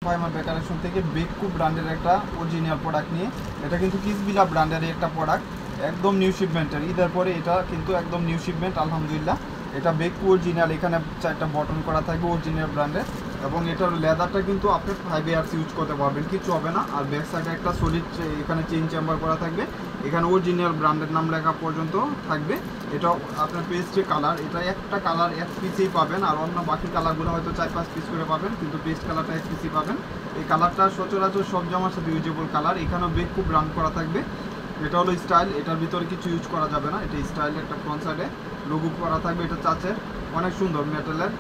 ফাইমার collection থেকে বেকু ব্র্যান্ডের একটা অরিজিনাল প্রোডাক্ট নিয়ে, এটা কিন্তু কিসবিলা ব্র্যান্ডের একটা প্রোডাক্ট, একদম নিউ শিপমেন্টের, ঈদের পরে এটা কিন্তু একদম নিউ শিপমেন্ট আলহামদুলিল্লাহ। এটা বেকু অরিজিনাল, এখানে 4টা বটন করা থাকবে অরিজিনাল ব্র্যান্ডের, এবং এটার লেদারটা কিন্তু আপনি 5 ইয়ার্স ইউজ করতে পারবেন, কিছু হবে না। আর ব্যাক সাইডে একটা সলিড এখানে চেইন চেম্বার করা থাকবে, এখানে অরিজিনাল ব্র্যান্ডের নাম লেখা পর্যন্ত থাকবে। এটা আপনার পেস্টে কালার, এটা একটা কালার 1 পিসেই পাবেন, আর অন্য বাকি কালারগুলো হয়তো 4-5 পিস করে পাবেন, কিন্তু পেস্ট কালারটা 1 পিসই পাবেন। এই কালারটা সচরাচর সব জামার সাথে ইউজেবল কালার। এখানেও বেকু ব্র্যান্ড করা থাকবে। এটা হলো স্টাইল, এটার ভিতরে কিছু ইউজ করা যাবে না, এটা স্টাইল একটা ফ্রন্ট সাইডে লোগো করা থাকবে, এটা চাচের অনেক সুন্দর মেটালের।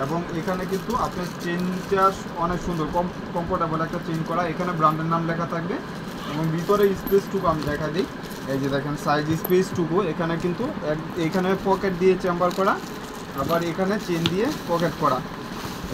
এবং এখানে কিন্তু আপনার চেনটা অনেক সুন্দর কমফোর্টেবল একটা চেন করা, এখানে ব্র্যান্ডের নাম লেখা থাকবে। এবং ভিতরে স্পেসটুকু আমি দেখা দিই, এই যে দেখেন সাইজ স্পেসটুকু, এখানে কিন্তু এখানে পকেট দিয়ে চেম্বার করা, আবার এখানে চেন দিয়ে পকেট করা।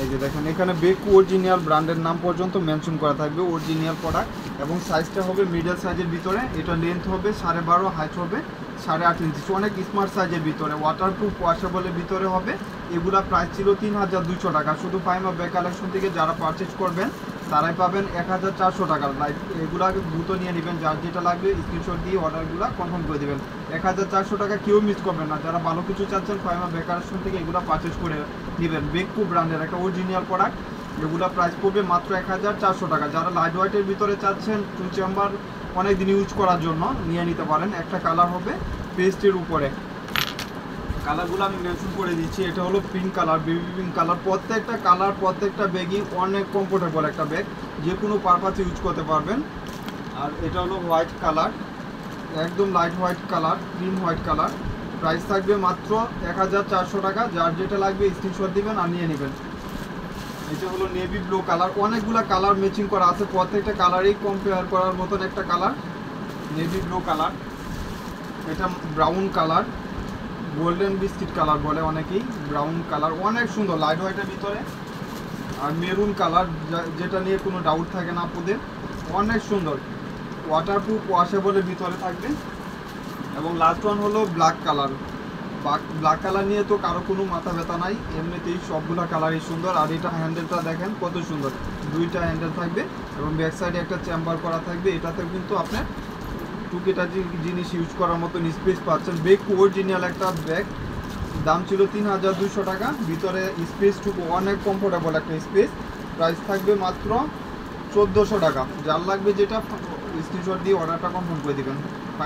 এই যে দেখেন এখানে বেকু অরিজিনাল ব্র্যান্ডের নাম পর্যন্ত মেনশন করা থাকবে, অরিজিনাল প্রোডাক্ট। এবং সাইজটা হবে মিডল সাইজের ভিতরে, এটা লেন্থ হবে 12.5, হাইট হবে 8.5 ইঞ্চি, অনেক স্মার্ট সাইজের ভিতরে, ওয়াটারপ্রুফ ওয়াশেবলের ভিতরে হবে। এগুলা প্রাইস ছিল 3200 টাকা। শুধু ফাইমা ব্যাগ কালেকশন থেকে যারা পারচেজ করবেন তারাই পাবেন 1400 টাকার। লাইট এগুলো আগে দ্রুত নিয়ে নেবেন, যার যেটা লাগবে স্ক্রিনশট দিয়ে অর্ডারগুলো কনফার্ম করে দেবেন। 1400 টাকা কেউ মিস করবেন না। যারা ভালো কিছু চাচ্ছেন ফাইমা ব্যাগ কালেকশন থেকে এগুলো পারচেজ করে নেবেন। বেকু ব্র্যান্ডের একটা অরিজিনাল প্রোডাক্ট, এগুলো প্রাইস পড়বে মাত্র 1400 টাকা। যারা লাইট ওয়েটের ভিতরে চাচ্ছেন 2 চেম্বার অনেক দিন ইউজ করার জন্য নিয়ে নিতে পারেন। একটা কালার হবে পেস্টের উপরে, কালারগুলো আমি মেনশন করে দিচ্ছি। এটা হলো pink colour, baby pink colour. প্রত্যেকটা কালার প্রত্যেকটা ব্যাগই অনেক কমফোর্টেবল একটা ব্যাগ, যে কোনো পারপাসে ইউজ করতে পারবেন। আর এটা হলো হোয়াইট কালার, একদম light white colour, cream white colour. Price থাকবে মাত্র 1400 টাকা। যার যেটা লাগবে স্ক্রিনশট দিবেন আর নিয়ে নেবেন। এটা হলো নেভি ব্লু কালার, অনেকগুলো কালার ম্যাচিং করা আছে, প্রত্যেকটা কালারই কম্পেয়ার করার মতন একটা কালার, নেভি ব্লু কালার। এটা brown colour, golden biscuit colour বলে অনেকেই, ব্রাউন কালার অনেক সুন্দর লাইট হোয়াইটের ভিতরে। আর মেরুন কালার, যেটা নিয়ে কোনো ডাউট থাকে না আপনাদের, অনেক সুন্দর ওয়াটারপ্রুফ ওয়াশেবলের ভিতরে থাকবে। এবং লাস্ট ওয়ান হলো ব্ল্যাক কালার। ব্ল্যাক কালার নিয়ে তো কারো কোনো মাথা ব্যথা নাই, এমনিতেই সবগুলো কালারই সুন্দর। আর এটা হ্যান্ডেলটা দেখেন কত সুন্দর, 2টা হ্যান্ডেল থাকবে এবং ব্যাক সাইডে একটা চেম্বার করা থাকবে। এটাতে কিন্তু আপনার টুকিটাকি জিনিস ইউজ করার মতো স্পেস পাচ্ছেন। বেকু অরিজিনাল একটা ব্যাগ, দাম ছিল 3200 টাকা। ভিতরে স্পেসটুকু অনেক কমফোর্টেবল একটা স্পেস। প্রাইস থাকবে মাত্র 1400 টাকা। যার লাগবে যেটা স্ক্রিনশট দিয়ে অর্ডারটা কনফার্ম করে দেবেন।